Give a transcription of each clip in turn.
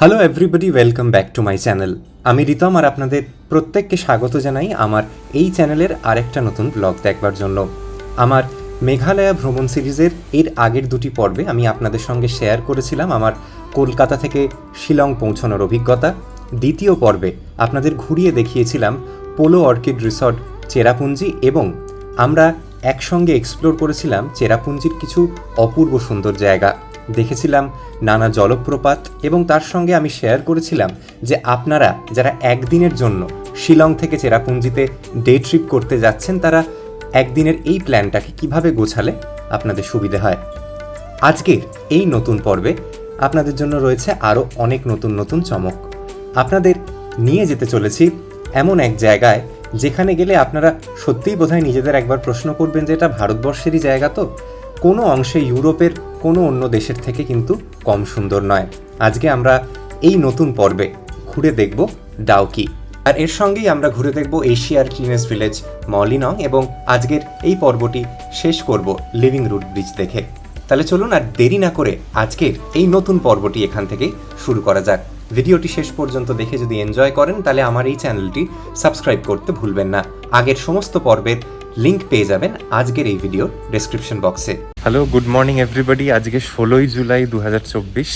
Hello everybody, welcome back to my channel. আমি রিতম আর আপনাদের প্রত্যেককে স্বাগত জানাই আমার এই চ্যানেলের আরেকটা নতুন ব্লগ দেখবার জন্য। আমার মেঘালয়া ভ্রমণ সিরিজের এর আগের দুটি পর্বে আমি আপনাদের সঙ্গে শেয়ার করেছিলাম আমার কলকাতা থেকে শিলং পৌঁছানোর অভিজ্ঞতা। দ্বিতীয় পর্বে আপনাদের ঘুরিয়ে দেখিয়েছিলাম পোলো অর্কিড রিসর্ট চেরাপুঞ্জি এবং আমরা একসঙ্গে এক্সপ্লোর করেছিলাম চেরাপুঞ্জির কিছু অপূর্ব সুন্দর জায়গা, দেখেছিলাম নানা জলপ্রপাত এবং তার সঙ্গে আমি শেয়ার করেছিলাম যে আপনারা যারা একদিনের জন্য শিলং থেকে চেরাপুঞ্জিতে ডে ট্রিপ করতে যাচ্ছেন তারা একদিনের এই প্ল্যানটাকে কিভাবে গোছালে আপনাদের সুবিধে হয়। আজকের এই নতুন পর্বে আপনাদের জন্য রয়েছে আরও অনেক নতুন নতুন চমক। আপনাদের নিয়ে যেতে চলেছি এমন এক জায়গায় যেখানে গেলে আপনারা সত্যিই বোধহয় নিজেদের একবার প্রশ্ন করবেন যে এটা ভারতবর্ষেরই জায়গা তো। কোনো অংশে ইউরোপের কোনো অন্য দেশের থেকে কিন্তু কম সুন্দর নয়। আজকে আমরা এই নতুন পর্বে ঘুরে দেখব ডাউকি, আর এর সঙ্গেই আমরা ঘুরে দেখব এশিয়ার ক্লিনেস্ট ভিলেজ মলিনং এবং আজকের এই পর্বটি শেষ করব লিভিং রুট ব্রিজ দেখে। তাহলে চলুন আর দেরি না করে আজকের এই নতুন পর্বটি এখান থেকে শুরু করা যাক। ভিডিওটি শেষ পর্যন্ত দেখে যদি এনজয় করেন তাহলে আমার এই চ্যানেলটি সাবস্ক্রাইব করতে ভুলবেন না। আগের সমস্ত পর্বের লিঙ্ক পেয়ে যাবেন আজকের এই ভিডিওর ডেসক্রিপশন বক্সে। Hello, good morning everybody. আজকে 16ই জুলাই 2024।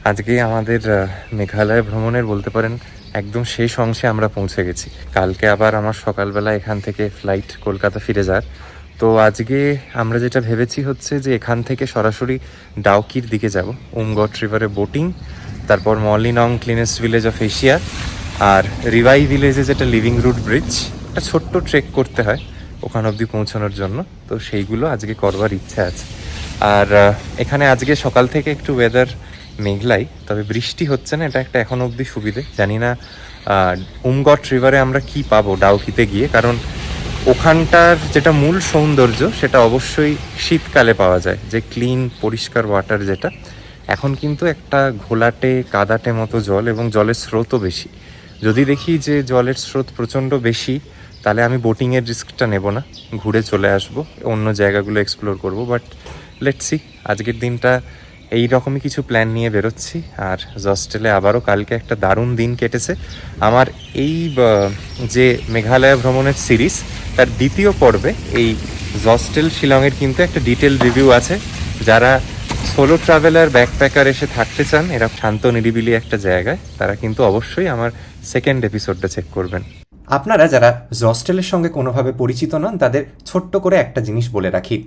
আজকে আমাদের মেঘালয় ভ্রমণের বলতে পারেন একদম শেষ অংশে আমরা পৌঁছে গেছি। কালকে আবার আমার সকালবেলা এখান থেকে ফ্লাইট কলকাতা ফিরে যাওয়ার। তো আজকে আমরা যেটা ভেবেছি হচ্ছে যে এখান থেকে সরাসরি ডাউকির দিকে যাব, উমগট রিভারে বোটিং, তারপর মলিনং ক্লিনেস্ট ভিলেজ অফ এশিয়া, আর রিভাই ভিলেজে যেটা লিভিং রুট ব্রিজ, একটা ছোট্ট ট্রেক করতে হয় ওখান অবধি পৌঁছানোর জন্য। তো সেইগুলো আজকে করবার ইচ্ছা আছে। আর এখানে আজকে সকাল থেকে একটু ওয়েদার মেঘলাই, তবে বৃষ্টি হচ্ছে না, এটা একটা এখন অবধি সুবিধে। জানি না উমগট রিভারে আমরা কি পাবো ডাউকিতে গিয়ে, কারণ ওখানটার যেটা মূল সৌন্দর্য সেটা অবশ্যই শীতকালে পাওয়া যায়, যে ক্লিন পরিষ্কার ওয়াটার যেটা। এখন কিন্তু একটা ঘোলাটে কাদাটে মতো জল এবং জলের স্রোতও বেশি। যদি দেখি যে জলের স্রোত প্রচণ্ড বেশি তাহলে আমি বোটিংয়ের রিস্কটা নেব না, ঘুরে চলে আসব, অন্য জায়গাগুলো এক্সপ্লোর করব। বাট লেটস সি, আজকের দিনটা এই রকমই কিছু প্ল্যান নিয়ে বেরোচ্ছি। আর জস্টেলে আবারও কালকে একটা দারুণ দিন কেটেছে। আমার এই যে মেঘালয় ভ্রমণের সিরিজ তার দ্বিতীয় পর্বে এই জস্টেল শিলংয়ের কিন্তু একটা ডিটেল রিভিউ আছে। যারা সোলো ট্রাভেলার ব্যাকপ্যাকার এসে থাকতে চান এরা শান্ত নিরিবিলি একটা জায়গায়, তারা কিন্তু অবশ্যই আমার সেকেন্ড এপিসোডটা চেক করবেন। আপনারা যারা জস্টেলের সঙ্গে কোনোভাবে পরিচিত নন তাদের ছোট্ট করে একটা জিনিস বলে রাখি।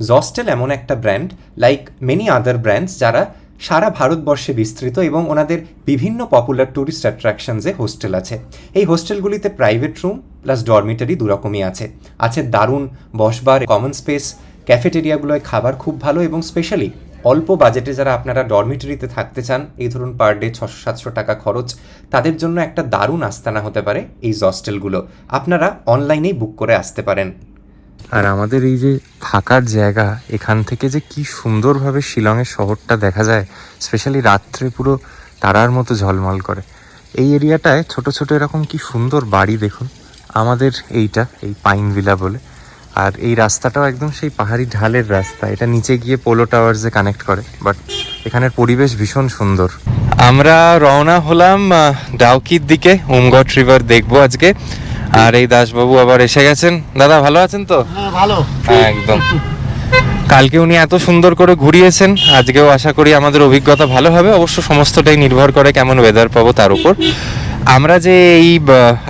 জস্টেল এমন একটা brand like many other brands যারা সারা ভারতবর্ষে বিস্তৃত এবং ওনাদের বিভিন্ন পপুলার ট্যুরিস্ট অ্যাট্রাকশনসে হোস্টেল আছে। এই হোস্টেলগুলিতে প্রাইভেট রুম প্লাস ডরমিটারি দুরকমই আছে। আছে দারুণ বসবার কমন স্পেস, ক্যাফেটেরিয়াগুলোয় খাবার খুব ভালো এবং স্পেশালি অল্প বাজেটে যারা আপনারা ডরমিটরিতে থাকতে চান, এই ধরুন পার ডে 600-700 টাকা খরচ, তাদের জন্য একটা দারুণ আস্তানা হতে পারে এই জস্টেলগুলো। আপনারা অনলাইনেই বুক করে আসতে পারেন। আর আমাদের এই যে থাকার জায়গা, এখান থেকে যে কি সুন্দরভাবে শিলংয়ের শহরটা দেখা যায়, স্পেশালি রাত্রে পুরো তারার মতো ঝলমল করে। এই এরিয়াটায় ছোট ছোট এরকম কি সুন্দর বাড়ি দেখুন। আমাদের এইটা এই পাইন ভিলা বলে, আর এই রাস্তাটাও একদম সেই পাহাড়ি ঢালের রাস্তা, এটা নিচে গিয়ে পোলো টাওয়ার্সে কানেক্ট করে। বাট এখানের পরিবেশ ভীষণ সুন্দর। আমরা রওনা হলাম ডাউকির দিকে, উমগট রিভার দেখবো আজকে। আর এই দাসবাবু আবার এসে গেছেন। দাদা ভালো আছেন তো? ভালো, একদম। কালকে উনি এত সুন্দর করে ঘুরিয়েছেন, আজকেও আশা করি আমাদের অভিজ্ঞতা ভালো হবে। অবশ্য সমস্তটাই নির্ভর করে কেমন ওয়েদার পাবো তার উপর। আমরা যে এই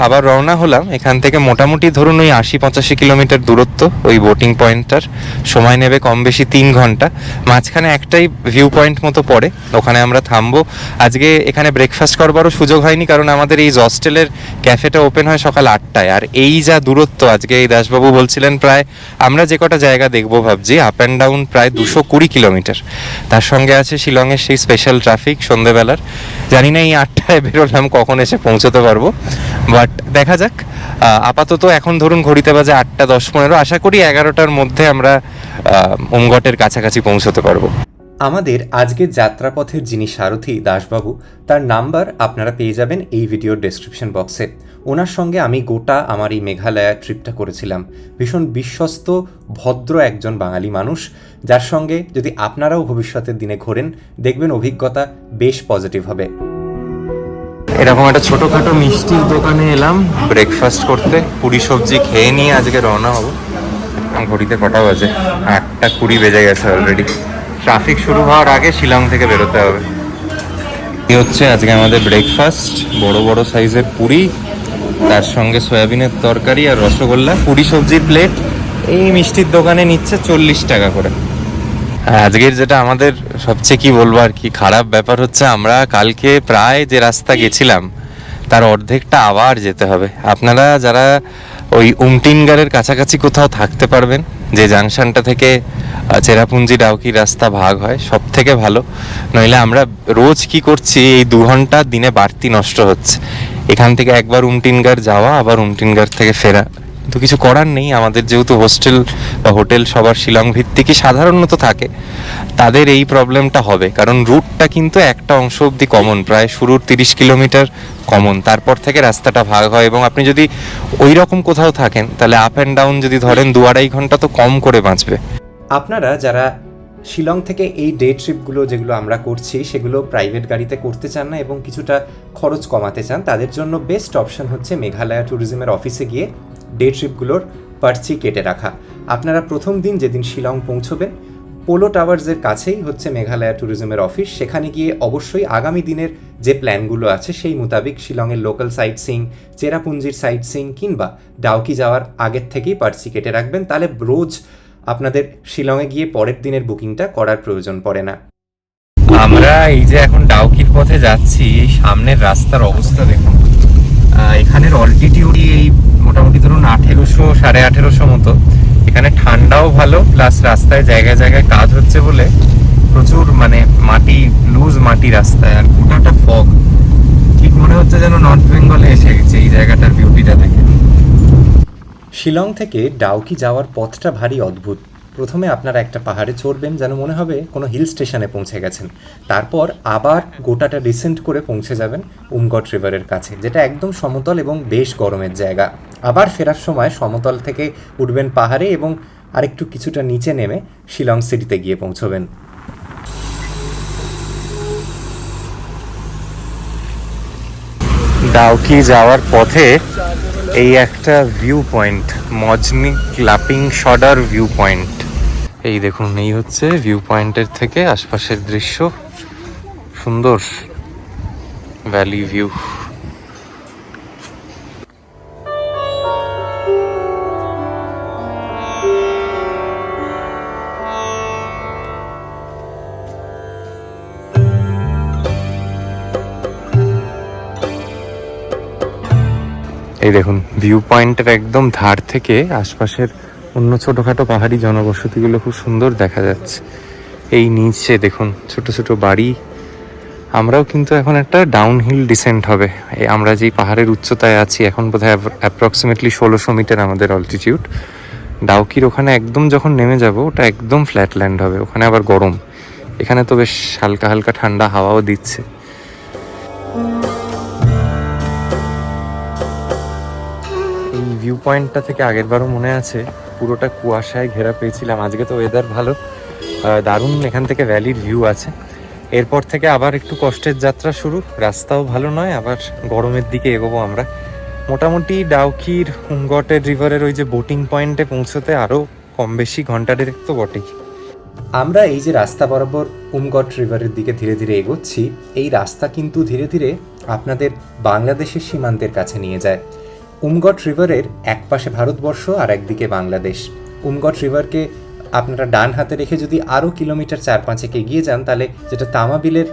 আবার রওনা হলাম, এখান থেকে মোটামুটি ধরুন ওই 80-85 কিলোমিটার দূরত্ব ওই বোটিং পয়েন্টটার। সময় নেবে কম বেশি 3 ঘন্টা। মাঝখানে একটাই ভিউ পয়েন্ট মতো পড়ে, ওখানে আমরা থামবো। আজকে এখানে ব্রেকফাস্ট করবারও সুযোগ হয়নি, কারণ আমাদের এই জস্টেলের ক্যাফেটা ওপেন হয় সকাল 8টায়। আর এই যা দূরত্ব, আজকে এই দাসবাবু বলছিলেন প্রায় আমরা যে কটা জায়গা দেখবো ভাবছি আপ অ্যান্ড ডাউন প্রায় 220 কিলোমিটার। তার সঙ্গে আছে শিলংয়ের সেই স্পেশাল ট্রাফিক সন্ধ্যেবেলার। জানি না এই 8টায় বেরোলাম কখন এসে পৌঁছতে পারবো, বাট দেখা যাক। আপাতত এখন ধরুন ঘড়িতে বাজে 8:10-15, আশা করি 11টার মধ্যে আমরা উমগটের কাছাকাছি পৌঁছতে পারবো। আমাদের আজকের যাত্রাপথের যিনি সারথি দাসবাবু, তার নাম্বার আপনারা পেয়ে যাবেন এই ভিডিওর ডেসক্রিপশন বক্সে। ওনার সঙ্গে আমি গোটা আমার এই মেঘালয়া ট্রিপটা করেছিলাম। ভীষণ বিশ্বস্ত ভদ্র একজন বাঙালি মানুষ, যার সঙ্গে যদি আপনারাও ভবিষ্যতের দিনে ঘোরেন দেখবেন অভিজ্ঞতা বেশ পজিটিভ হবে। এরকম একটা ছোটোখাটো মিষ্টির দোকানে এলাম ব্রেকফাস্ট করতে। পুরি সবজি খেয়ে নিয়ে আজকে রওনা হবো। ঘড়িতে কটা বাজে? 8:20 বেজে গেছে অলরেডি। ট্রাফিক শুরু হওয়ার আগে শিলং থেকে বেরোতে হবে। এই হচ্ছে আজকে আমাদের ব্রেকফাস্ট, বড় বড় সাইজের পুরি, তার সঙ্গে সয়াবিনের তরকারি আর রসগোল্লা। পুরি সবজির প্লেট এই মিষ্টির দোকানে নিচ্ছে 40 টাকা করে। আজকের যেটা আমাদের সবচেয়ে কি বলবো আর কি খারাপ ব্যাপার হচ্ছে, আমরা কালকে প্রায় যে রাস্তা গেছিলাম তার অর্ধেকটা আবার যেতে হবে। আপনারা যারা ওই উমটিনগারের কাছাকাছি কোথাও থাকতে পারবেন, যে জাংশনটা থেকে চেরাপুঞ্জি ডাউকি রাস্তা ভাগ হয়, সব থেকে ভালো। নইলে আমরা রোজ কি করছি, এই 2 ঘন্টা দিনে বাড়তি নষ্ট হচ্ছে। এখান থেকে একবার উমটিনগার যাওয়া, আবার উমটিনগার থেকে ফেরা। তো কিছু করার নেই, আমাদের যেহেতু হোস্টেল বা হোটেল সবার শিলং ভিত্তিকই সাধারণত থাকে, তাদের এই প্রবলেমটা হবে। কারণ রুটটা কিন্তু একটা অংশ অবধি কমন, প্রায় শুরুর 30 কিলোমিটার কমন, তারপর থেকে রাস্তাটা ভাগ হয়। এবং আপনি যদি ওই রকম কোথাও থাকেন তাহলে আপ অ্যান্ড ডাউন যদি ধরেন 2-2.5 ঘন্টা তো কম করে বাঁচবে। আপনারা যারা শিলং থেকে এই ডে ট্রিপগুলো যেগুলো আমরা করছি সেগুলো প্রাইভেট গাড়িতে করতে চান না এবং কিছুটা খরচ কমাতে চান, তাদের জন্য বেস্ট অপশন হচ্ছে মেঘালয়া ট্যুরিজমের অফিসে গিয়ে ডে ট্রিপগুলোর পার্চি কেটে রাখা। আপনারা প্রথম দিন যেদিন শিলং পৌঁছবেন, পোলো টাওয়ার্সের কাছেই হচ্ছে মেঘালয়া ট্যুরিজমের অফিস। সেখানে গিয়ে অবশ্যই আগামী দিনের যে প্ল্যানগুলো আছে সেই মোতাবেক শিলংয়ের লোকাল সাইট সিইং, চেরাপুঞ্জির সাইট সিইং কিংবা ডাউকি যাওয়ার আগের থেকেই পার্চি কেটে রাখবেন। তাহলে রোজ আপনাদের শিলংয়ে গিয়ে পরের দিনের বুকিংটা করার প্রয়োজন পড়ে না। আমরা এই যে এখন ডাউকির পথে যাচ্ছি, এই সামনের রাস্তার অবস্থা দেখুন। এখানের অল্টিটিউড এই মোটামুটি ধরুন 1800-1850 মতো। এখানে ঠান্ডাও ভালো, প্লাস রাস্তায় জায়গায় জায়গায় কাজ হচ্ছে বলে প্রচুর মানে মাটি, লুজ মাটি রাস্তায়, আর গোটাটা ফগ। ঠিক মনে হচ্ছে যেন নর্থ বেঙ্গলে এসে গেছে এই জায়গাটার বিউটিটা দেখে। শিলং থেকে ডাউকি যাওয়ার পথটা ভারী অদ্ভুত। প্রথমে আপনারা একটা পাহাড়ে চড়বেন, যেন মনে হবে কোনো হিল স্টেশনে পৌঁছে গেছেন। তারপর আবার গোটাটা ডিসেন্ট করে পৌঁছে যাবেন উমগট রিভারের কাছে, যেটা একদম সমতল এবং বেশ গরমের জায়গা। আবার ফেরার সময় সমতল থেকে উঠবেন পাহাড়ে এবং আরেকটু কিছুটা নিচে নেমে শিলং সিটিতে গিয়ে পৌঁছবেন। ডাউকি যাওয়ার পথে এই একটা ভিউ পয়েন্ট, মজনি ক্লাপিং শডার ভিউ পয়েন্ট। এই দেখুন, এই হচ্ছে ভিউ পয়েন্টের থেকে আশপাশের দৃশ্য, সুন্দর ভ্যালি ভিউ। এই দেখুন, ভিউ পয়েন্টের একদম ধার থেকে আশপাশের অন্য ছোটোখাটো পাহাড়ি জনবসতিগুলো খুব সুন্দর দেখা যাচ্ছে। এই নিচে দেখুন ছোট ছোট বাড়ি। আমরাও কিন্তু এখন একটা ডাউনহিল ডিসেন্ট হবে। আমরা যেই পাহাড়ের উচ্চতায় আছি এখন বোধহয় অ্যাপ্রক্সিমেটলি 1600 মিটার আমাদের অল্টিটিউড। ডাউকির ওখানে একদম যখন নেমে যাব, ওটা একদম ফ্ল্যাট ল্যান্ড হবে, ওখানে আবার গরম। এখানে তো বেশ হালকা হালকা ঠান্ডা হাওয়াও দিচ্ছে। এই ভিউ পয়েন্টটা থেকে আগের বারও মনে আছে পুরোটা কুয়াশায় ঘেরা পেয়েছিলাম। আজকে তো ওয়েদার ভালো, দারুণ এখান থেকে ভ্যালির ভিউ আছে। এরপর থেকে আবার একটু কষ্টের যাত্রা শুরু, রাস্তাও ভালো নয়, আবার গরমের দিকে এগোবো আমরা। মোটামুটি ডাউকির উমগটের রিভারের ওই যে বোটিং পয়েন্টে পৌঁছতে আরও কম বেশি ঘন্টা দেড়েক তো বটেই। আমরা এই যে রাস্তা বরাবর উমগট রিভারের দিকে ধীরে ধীরে এগোচ্ছি, এই রাস্তা কিন্তু ধীরে ধীরে আপনাদের বাংলাদেশের সীমান্তের কাছে নিয়ে যায়। উমগট রিভারের এক পাশে ভারতবর্ষ আর একদিকে বাংলাদেশ। উমগট রিভারকে আপনারা ডান হাতে রেখে যদি আরও কিলোমিটার 4-5 এগিয়ে যান, তাহলে যেটা তামাবিলের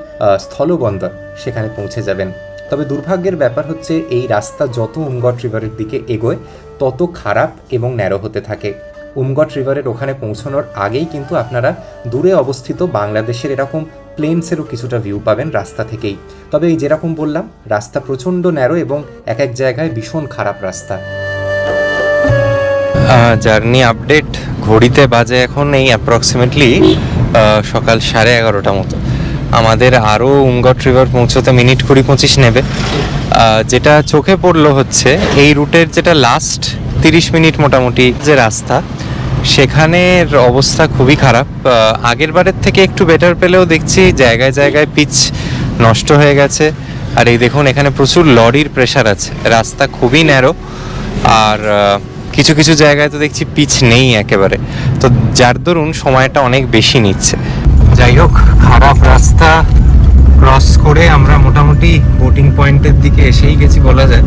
স্থলবন্দর, সেখানে পৌঁছে যাবেন। তবে দুর্ভাগ্যের ব্যাপার হচ্ছে এই রাস্তা যত উমগট রিভারের দিকে এগোয় তত খারাপ এবং ন্যারো হতে থাকে। উমগট রিভারের ওখানে পৌঁছানোর আগেই কিন্তু আপনারা দূরে অবস্থিত বাংলাদেশের এরকম প্লেনসেরও কিছুটা ভিউ পাবেন রাস্তা থেকেই। তবে এই যেরকম বললাম, রাস্তা প্রচণ্ড ন্যারো এবং এক এক জায়গায় ভীষণ খারাপ রাস্তা। জার্নি আপডেট, ঘড়িতে বাজে এখন এই অ্যাপ্রক্সিমেটলি সকাল 11:30 মতো। আমাদের আরও উমগট রিভার পৌঁছতে মিনিট 20-25 নেবে। যেটা চোখে পড়লো হচ্ছে এই রুটের যেটা লাস্ট 30 মিনিট মোটামুটি যে রাস্তা, সেখানের অবস্থা খুবই খারাপ। আগের বারের থেকে একটু বেটার পেলেও দেখছি জায়গায় জায়গায় পিচ নষ্ট হয়ে গেছে, আর এই দেখুন এখানে প্রচুর লরির প্রেসার আছে, রাস্তা খুবই ন্যারো, আর কিছু কিছু জায়গায় তো দেখছি পিচ নেই একেবারে, তো যার দরুন সময়টা অনেক বেশি নিচ্ছে। যাই হোক, খারাপ রাস্তা ক্রস করে আমরা মোটামুটি বোটিং পয়েন্টের দিকে এসেই গেছি বলা যায়।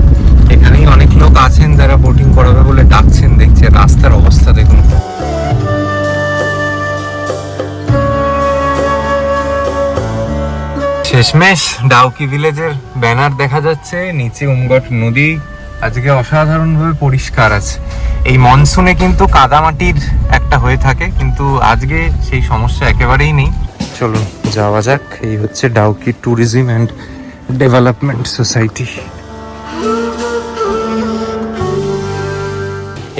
এখানেই অনেক লোক আছেন যারা বোটিং করাবে বলে ডাকছেন। দেখছে রাস্তার অবস্থা দেখুন। শেষমেশ ডাউকি ভিলেজের ব্যানার দেখা যাচ্ছে, নিচে উমগট নদী আজকে অসাধারণভাবে পরিষ্কার আছে। এই মনসুনে কিন্তু কাদামাটির একটা হয়ে থাকে, কিন্তু আজকে সেই সমস্যা একেবারেই নেই। চলুন যাওয়া যাক। এই হচ্ছে Dawki tourism and development society.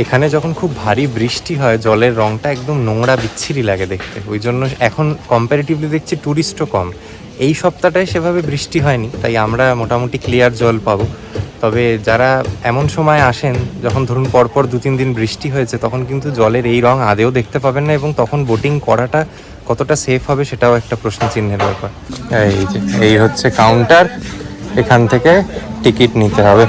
এখানে যখন খুব ভারী বৃষ্টি হয় জলের রংটা একদম নোংরা বিচ্ছিরি লাগে দেখতে, ওই জন্য এখন কম্পারেটিভলি দেখছি ট্যুরিস্টও কম। এই সপ্তাহটায় সেভাবে বৃষ্টি হয়নি, তাই আমরা মোটামুটি ক্লিয়ার জল পাবো। তবে যারা এমন সময় আসেন যখন ধরুন পরপর 2-3 দিন বৃষ্টি হয়েছে, তখন কিন্তু জলের এই রং আদেও দেখতে পাবেন না, এবং তখন বোটিং করাটা কতটা সেফ হবে সেটাও একটা প্রশ্ন চিহ্নের ব্যাপার। এই হচ্ছে কাউন্টার, এখান থেকে টিকিট নিতে হবে।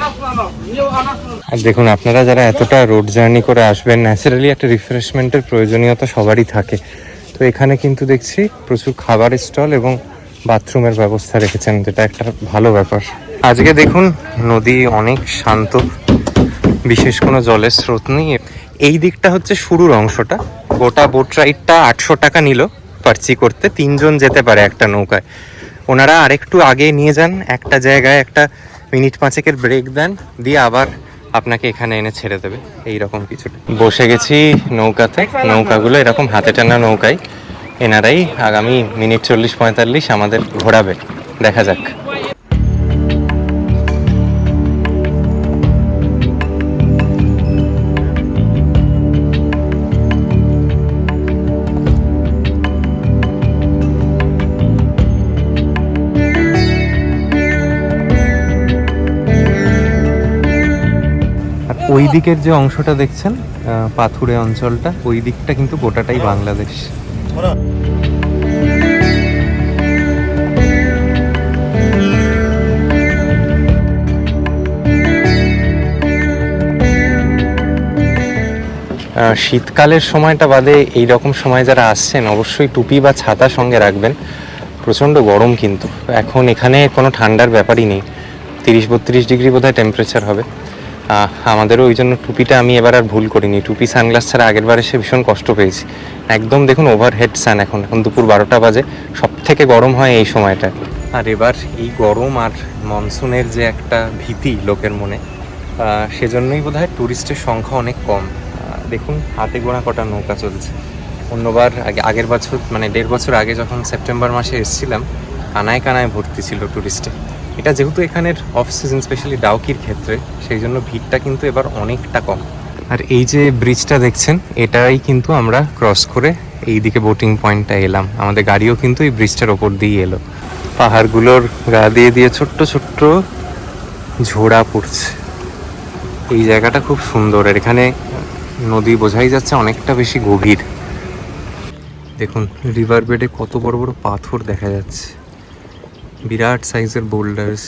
আর দেখুন, আপনারা যারা এতটা রোড জার্নি করে আসবেন, ন্যাচারালি একটা রিফ্রেশমেন্টের প্রয়োজনীয়তা সবারই থাকে। তো এখানে কিন্তু দেখছি প্রচুর খাবারের স্টল এবং বাথরুমের ব্যবস্থা রেখেছেন, যেটা একটা ভালো ব্যাপার। আজকে দেখুন নদী অনেক শান্ত, বিশেষ কোনো জলের স্রোত নেই। এই দিকটা হচ্ছে শুরুর অংশটা। গোটা বোট রাইডটা 800 টাকা নিল পার্চি করতে, 3 জন যেতে পারে একটা নৌকায়। ওনারা আরেকটু আগে নিয়ে যান, একটা জায়গায় একটা মিনিট 5-এর ব্রেক দেন, দিয়ে আবার আপনাকে এখানে এনে ছেড়ে দেবে, এইরকম কিছুটা। বসে গেছি নৌকাতে, নৌকাগুলো এরকম হাতে টানা নৌকায়। এনারাই আগামী মিনিট 40-45 আমাদের ঘোরাবে, দেখা যাক। ওই দিকের যে অংশটা দেখছেন পাথুরে অঞ্চলটা, ওই দিকটা কিন্তু গোটাটাই বাংলাদেশ। শীতকালের সময়টা বাদে এই রকম সময় যারা আসছেন অবশ্যই টুপি বা ছাতা সঙ্গে রাখবেন। প্রচণ্ড গরম কিন্তু এখন এখানে কোনো ঠান্ডার ব্যাপারই নেই। 30-32 ডিগ্রি বোধহয় টেম্পারেচার হবে। আমাদেরও ওই জন্য টুপিটা আমি এবার আর ভুল করিনি। টুপি সানগ্লাস ছাড়া আগের বার এসে ভীষণ কষ্ট পেয়েছি। একদম দেখুন ওভারহেড সান, এখন দুপুর 12টা বাজে, সব থেকে গরম হয় এই সময়টা। আর এবার এই গরম আর মনসুনের যে একটা ভীতি লোকের মনে, সেজন্যই বোধহয় ট্যুরিস্টের সংখ্যা অনেক কম। দেখুন হাতে গোনা কটা নৌকা চলছে। অন্যবার আগের বছর মানে 1.5 বছর আগে যখন সেপ্টেম্বর মাসে এসেছিলাম, কানায় কানায় ভর্তি ছিল ট্যুরিস্টে। এটা যেহেতু এখানের অফ সিজন, স্পেশালি ডাউকির ক্ষেত্রে, সেই জন্য ভিড়টা কিন্তু এবার অনেকটা কম। আর এই যে ব্রিজটা দেখছেন, এটাই কিন্তু আমরা ক্রস করে এই দিকে বোটিং পয়েন্টটা এলাম। আমাদের গাড়িও কিন্তু এই ব্রিজটার ওপর দিয়ে এলো। পাহাড়গুলোর গা দিয়ে দিয়ে ছোট্ট ছোট্ট ঝোড়া পড়ছে। এই জায়গাটা খুব সুন্দর, আর এখানে নদী বোঝাই যাচ্ছে অনেকটা বেশি গভীর। দেখুন রিভার বেডে কত বড় বড় পাথর দেখা যাচ্ছে, বিরাট সাইজের বোল্ডার্স।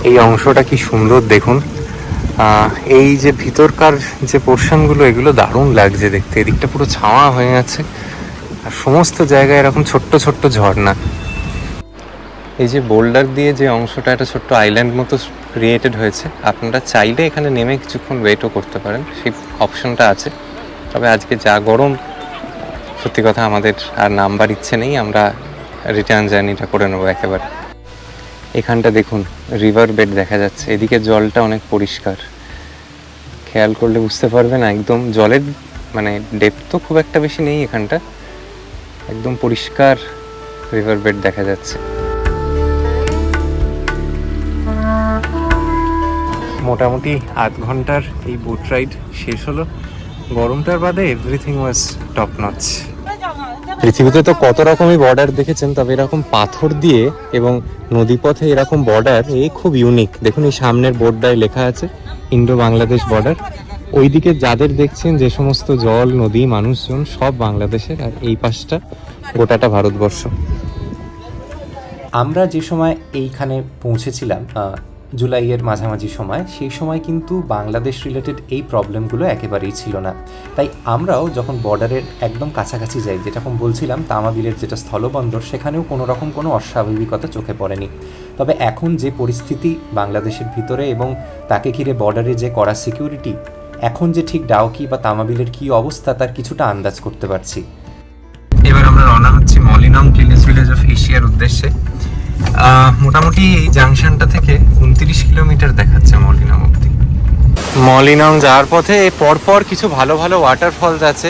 এই অংশটা কি সুন্দর দেখুন। এই যে ভিতরকার যে পোর্শনগুলো, এগুলো দারুণ লাগছে দেখতে। এদিকটা পুরো ছাওয়া হয়ে আছে, আর সমস্ত জায়গায় এরকম ছোট্ট ছোট্ট ঝর্ণা। এই যে বোল্ডার দিয়ে যে অংশটা, একটা ছোট্ট আইল্যান্ড মতো ক্রিয়েটেড হয়েছে। আপনারা চাইলে এখানে নেমে কিছুক্ষণ ওয়েটও করতে পারেন, সেই অপশনটা আছে। তবে আজকে যা গরম, সত্যি কথা আমাদের আর নামবার ইচ্ছে নেই, আমরা রিটার্ন জার্নিটা করে নেবো একেবারে। এখানটা দেখুন রিভার বেড দেখা যাচ্ছে, এদিকে জলটা অনেক পরিষ্কার, খেয়াল করলে বুঝতে পারবেন। একদম জলের মানে ডেপথ তো খুব একটা বেশি নেই এখানটা, একদম পরিষ্কার রিভার বেড দেখা যাচ্ছে। মোটামুটি আধ ঘন্টার এই বোট রাইড শেষ হলো। গরমটার বাদে এভরিথিং ওয়াজ টপ নচ। পৃথিবীতে তো কত রকমই বর্ডার দেখেছেন, তবে এরকম পাথর দিয়ে এবং নদীপথে এরকম বর্ডার এই খুব ইউনিক। দেখুন এই সামনের বোর্ডটায় লেখা আছে ইন্ডো বাংলাদেশ বর্ডার। ওইদিকে যাদের দেখছেন যে সমস্ত জল, নদী, মানুষজন সব বাংলাদেশের, আর এই পাশটা গোটাটা ভারতবর্ষ। আমরা যে সময় এইখানে পৌঁছেছিলাম জুলাইয়ের মাঝামাঝি সময়, সেই সময় কিন্তু বাংলাদেশ রিলেটেড এই প্রবলেমগুলো একেবারেই ছিল না। তাই আমরাও যখন বর্ডারের একদম কাছাকাছি যাই, যেরকম বলছিলাম তামাবিলের যেটা স্থলবন্দর, সেখানেও কোনো রকম কোনো অস্বাভাবিকতা চোখে পড়েনি। তবে এখন যে পরিস্থিতি বাংলাদেশের ভিতরে এবং তাকে ঘিরে বর্ডারে যে কড়া সিকিউরিটি, এখন যে ঠিক ডাউকি বা তামাবিলের কী অবস্থা তার কিছুটা আন্দাজ করতে পারছি। এবার আমরা রওনা হচ্ছি মলিনং ক্লিনেস্ট ভিলেজ অফ এশিয়ার উদ্দেশ্যে। মোটামুটি এই জাংশনটা থেকে 29 কিলোমিটার দেখাচ্ছে মলিনং অব্দি। মলিনং যাওয়ার পথে পরপর কিছু ভালো ভালো ওয়াটারফলস আছে।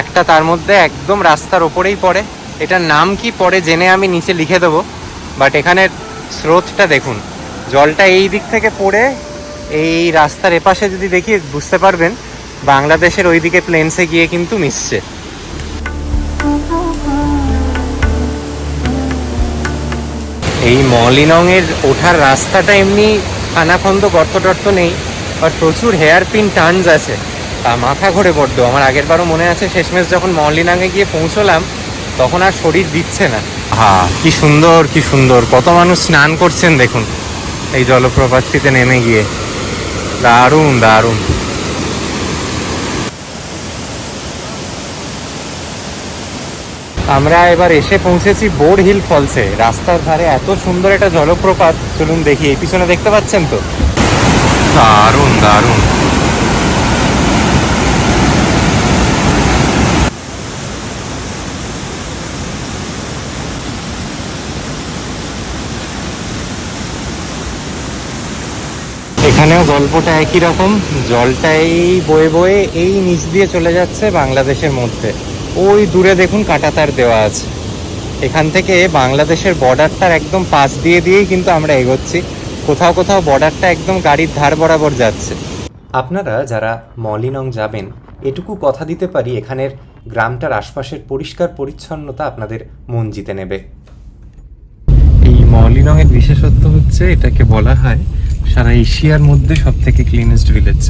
একটা তার মধ্যে একদম রাস্তার ওপরেই পড়ে, এটার নাম কি পরে জেনে আমি নিচে লিখে দেবো। বাট এখানের স্রোতটা দেখুন, জলটা এই দিক থেকে পড়ে এই রাস্তার এপাশে যদি দেখি বুঝতে পারবেন বাংলাদেশের ওইদিকে প্লেন্সে গিয়ে কিন্তু মিশছে। এই মলিনং এর ওঠার রাস্তাটা এমনি খানাখন্দ, গর্ত টর্ত নেই, আর প্রচুর হেয়ার পিন টার্নস আছে। মাথা ঘোরে বড্ড। আমার আগের বারও মনে আছে শেষমেশ যখন মলিনংয়ে গিয়ে পৌঁছলাম তখন আর শরীর দিচ্ছে না। কি সুন্দর, কি সুন্দর, কত মানুষ স্নান করছেন দেখুন এই জলপ্রপাতটিতে নেমে গিয়ে। দারুণ দারুণ। আমরা এবার এসে পৌঁছেছি বোর্ড হিল ফলসে। রাস্তার ধারে এত সুন্দর একটা জলপ্রপাত, চলুন দেখি। এই পিছনে দেখতে পাচ্ছেন তো, দারুণ দারুণ। এখানেও গল্পটা একই রকম। জলটা এই বয়ে বয়ে এই নিচ দিয়ে চলে যাচ্ছে বাংলাদেশের মধ্যে। ওই দূরে দেখুন কাঁটাতার দেওয়া আছে। এখান থেকে বাংলাদেশের বর্ডারটার একদম পাশ দিয়েই কিন্তু আমরা এগোচ্ছি। কোথাও কোথাও বর্ডারটা একদম গাড়ির ধার বরাবর যাচ্ছে। আপনারা যারা মলিনং যাবেন, এটুকু কথা দিতে পারি এখানের গ্রামটার আশপাশের পরিষ্কার পরিচ্ছন্নতা আপনাদের মন জিতে নেবে। এই মলিনং এর বিশেষত্ব হচ্ছে এটাকে বলা হয় সারা এশিয়ার মধ্যে সব থেকে ক্লিনেস্ট ভিলেজ।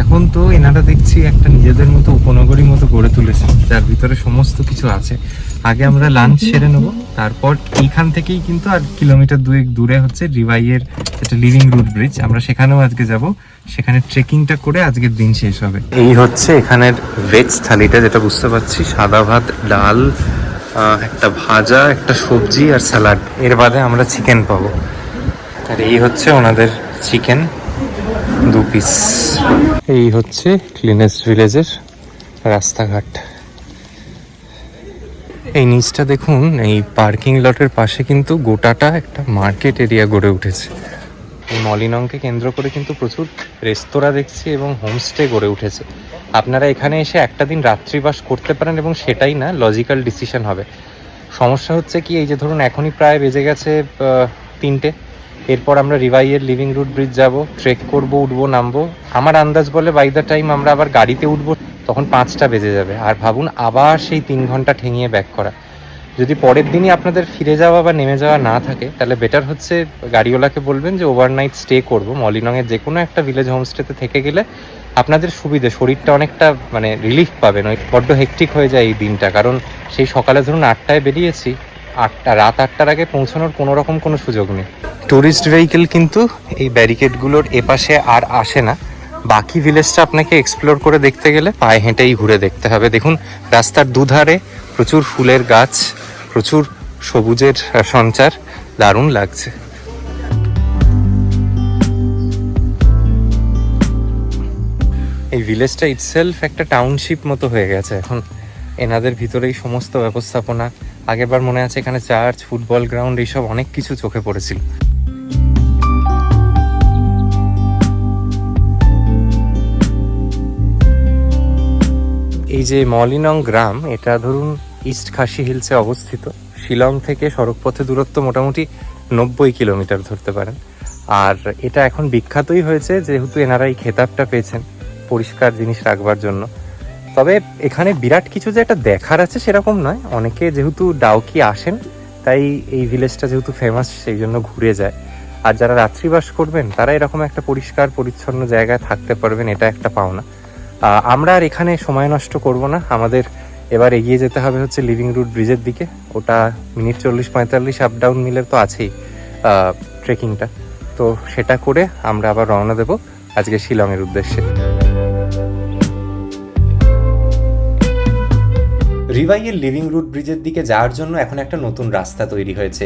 এখন তো এনারা দেখছি একটা নিজেদের মতো উপনগরীর মতো গড়ে তুলেছে, যার ভিতরে সমস্ত কিছু আছে। আগে আমরা লাঞ্চ সেরে নেবো, তারপর এইখান থেকেই কিন্তু আর কিলোমিটার 2 দূরে হচ্ছে রিভাইয়ের একটা লিভিং রুট ব্রিজ। আমরা সেখানেও আজকে যাব, সেখানে ট্রেকিংটা করে আজকের দিন শেষ হবে। এই হচ্ছে এখানের ভেজ থালিটা, যেটা বুঝতে পারছি সাদা ভাত, ডাল, একটা ভাজা, একটা সবজি আর স্যালাড। এর বাদে আমরা চিকেন পাবো। আর এই হচ্ছে ওনাদের চিকেন 2 পিস। এই হচ্ছে ক্লিনেস্ট ভিলেজের রাস্তাঘাট। এই নিচটা দেখুন, এই পার্কিং লটের পাশে কিন্তু গোটাটা একটা মার্কেট এরিয়া গড়ে উঠেছে। এই মলিনংকে কেন্দ্র করে কিন্তু প্রচুর রেস্তোরাঁ দেখছি এবং হোমস্টে গড়ে উঠেছে। আপনারা এখানে এসে একটা দিন রাত্রিবাস করতে পারেন এবং সেটাই না লজিক্যাল ডিসিশন হবে। সমস্যা হচ্ছে কি, এই যে ধরুন এখনই প্রায় বেজে গেছে 3টে। এরপর আমরা রিভাইয়ের লিভিং রুট ব্রিজ যাব, ট্রেক করব, উঠবো নামবো। আমার আন্দাজ বলে বাই দ্য টাইম আমরা আবার গাড়িতে উঠবো তখন 5টা বেজে যাবে। আর ভাবুন আবার সেই 3 ঘন্টা ঠেঙিয়ে ব্যাক করা। যদি পরের দিনই আপনাদের ফিরে যাওয়া বা নেমে যাওয়া না থাকে, তাহলে বেটার হচ্ছে গাড়িওয়ালাকে বলবেন যে ওভারনাইট স্টে করবো মলিনংয়ের যে কোনো একটা ভিলেজ হোমস্টেতে থেকে গেলে আপনাদের সুবিধে, শরীরটা অনেকটা মানে রিলিফ পাবেন। ওই বড্ড হেকটিক হয়ে যায় এই দিনটা, কারণ সেই সকালে ধরুন 8টায় বেরিয়েছি, রাত 8টার আগে পৌঁছানোর কোনো রকম কোনো সুযোগ নেই। ট্যুরিস্ট ভেহিকেল কিন্তু এই ব্যারিকেডগুলোর এপাশে আর আসে না। বাকি ভিলেজটা আপনাকে এক্সপ্লোর করে দেখতে গেলে পায়ে হেঁটেই ঘুরে দেখতে হবে। দেখুন রাস্তার দুধারে প্রচুর ফুলের গাছ, প্রচুর সবুজের সঞ্চার, দারুণ লাগছে। এই ভিলেজটা ইটসেলফ একটা টাউনশিপ মতো হয়ে গেছে এখন। এনাদের ভিতরেই সমস্ত ব্যবস্থাপনা। আগেরবার মনে আছে এখানে চার্চ, ফুটবল গ্রাউন্ড, এইসব অনেক কিছু চোখে পড়েছিল। এই যে মলিনং গ্রাম, এটা ধরুন ইস্ট খাসি হিলসে অবস্থিত। শিলং থেকে সড়কপথে দূরত্ব মোটামুটি 90 কিলোমিটার ধরতে পারেন। আর এটা এখন বিখ্যাতই হয়েছে যেহেতু এনারা এই খেতাবটা পেয়েছেন পরিষ্কার জিনিস রাখবার জন্য। তবে এখানে বিরাট কিছু যে একটা দেখার আছে সেরকম নয়, অনেকে যেহেতু ডাউকি আসেন তাই এই ভিলেজটা যেহেতু ফেমাস সেই জন্য ঘুরে যায়। আর যারা রাত্রিবাস করবেন তারা এরকম একটা পরিষ্কার পরিচ্ছন্ন জায়গায় থাকতে পারবেন, এটা একটা পাওনা। আমরা আর এখানে সময় নষ্ট করব না, আমাদের এবার এগিয়ে যেতে হবে হচ্ছে লিভিং রুট ব্রিজের দিকে। ওটা মিনিট 40-45 আপ ডাউন মিলের তো আছেই ট্রেকিংটা, তো সেটা করে আমরা আবার রওনা দেব আজকে শিলংয়ের উদ্দেশ্যে। রিভাইয়ের লিভিং রুট ব্রিজের দিকে যাওয়ার জন্য এখন একটা নতুন রাস্তা তৈরি হয়েছে,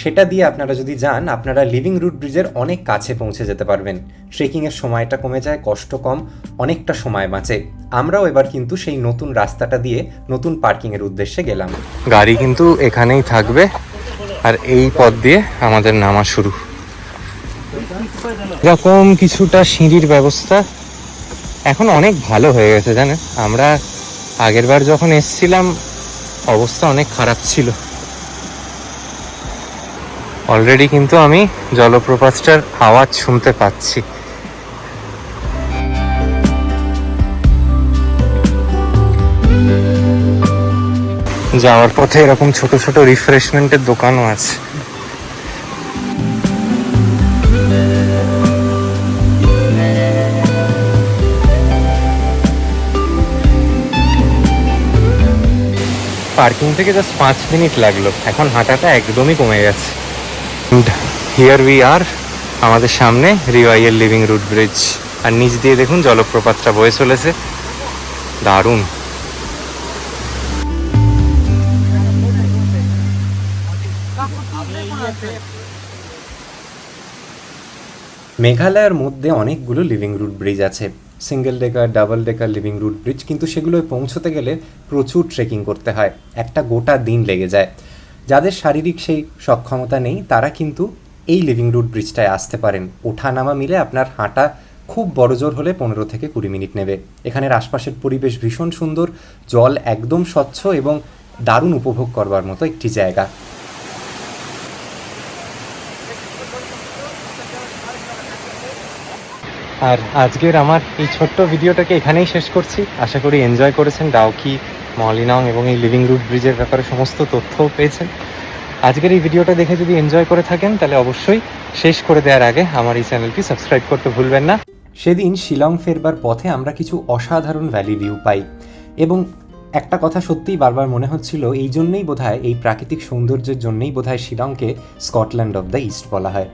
সেটা দিয়ে আপনারা যদি যান আপনারা লিভিং রুট ব্রিজের অনেক কাছে পৌঁছে যেতে পারবেন। ট্রেকিংয়ের সময়টা কমে যায়, কষ্ট কম, অনেকটা সময় বাঁচে। আমরাও এবার কিন্তু সেই নতুন রাস্তাটা দিয়ে নতুন পার্কিংয়ের উদ্দেশ্যে গেলাম। গাড়ি কিন্তু এখানেই থাকবে আর এই পথ দিয়ে আমাদের নামা শুরু। এরকম কিছুটা সিঁড়ির ব্যবস্থা এখন অনেক ভালো হয়ে গেছে জানেন। আমরা আগেরবার যখন এসেছিলাম অবস্থা অনেক খারাপ ছিল। অলরেডি কিন্তু আমি জলপ্রপাতটার আওয়াজ শুনতে পাচ্ছি। যাওয়ার পথে এরকম ছোট ছোট রিফ্রেশমেন্টের দোকানও আছে। পার্কিং থেকে জাস্ট 5 মিনিট লাগলো, এখন হাঁটাটা একদমই কমে গেছে। হিয়ার উই আর, আমাদের সামনে রিভাইয়ের লিভিং রুট ব্রিজ, আর নিচ দিয়ে দেখুন জলপ্রপাতটা বয়ে চলেছে, দারুণ। মেঘালয়ের মধ্যে অনেকগুলো লিভিং রুট ব্রিজ আছে, single decker, double decker living root bridge, কিন্তু সেগুলোয় পৌঁছতে গেলে প্রচুর ট্রেকিং করতে হয়, একটা গোটা দিন লেগে যায়। যাদের শারীরিক সেই সক্ষমতা নেই তারা কিন্তু এই লিভিং রুট ব্রিজটায় আসতে পারেন। ওঠা নামা মিলে আপনার হাঁটা খুব বড় জোর হলে 15 থেকে 20 মিনিট নেবে। এখানের আশপাশের পরিবেশ ভীষণ সুন্দর, জল একদম স্বচ্ছ এবং দারুণ উপভোগ করবার মতো একটি জায়গা। আর আজকের আমার এই ছোট্ট ভিডিওটাকে এখানেই শেষ করছি। আশা করি এনজয় করেছেন, ডাউকি, মলিনং এবং এই লিভিং রুট ব্রিজের ব্যাপারে সমস্ত তথ্যও পেয়েছেন। আজকের এই ভিডিওটা দেখে যদি এনজয় করে থাকেন তাহলে অবশ্যই শেষ করে দেওয়ার আগে আমার এই চ্যানেলটি সাবস্ক্রাইব করতে ভুলবেন না। সেদিন শিলং ফেরবার পথে আমরা কিছু অসাধারণ ভ্যালি ভিউ পাই এবং একটা কথা সত্যিই বারবার মনে হচ্ছিল, এই জন্যই বোধহয় এই প্রাকৃতিক সৌন্দর্যের জন্যই বোধহয় শিলংকে স্কটল্যান্ড অফ দ্য ইস্ট বলা হয়।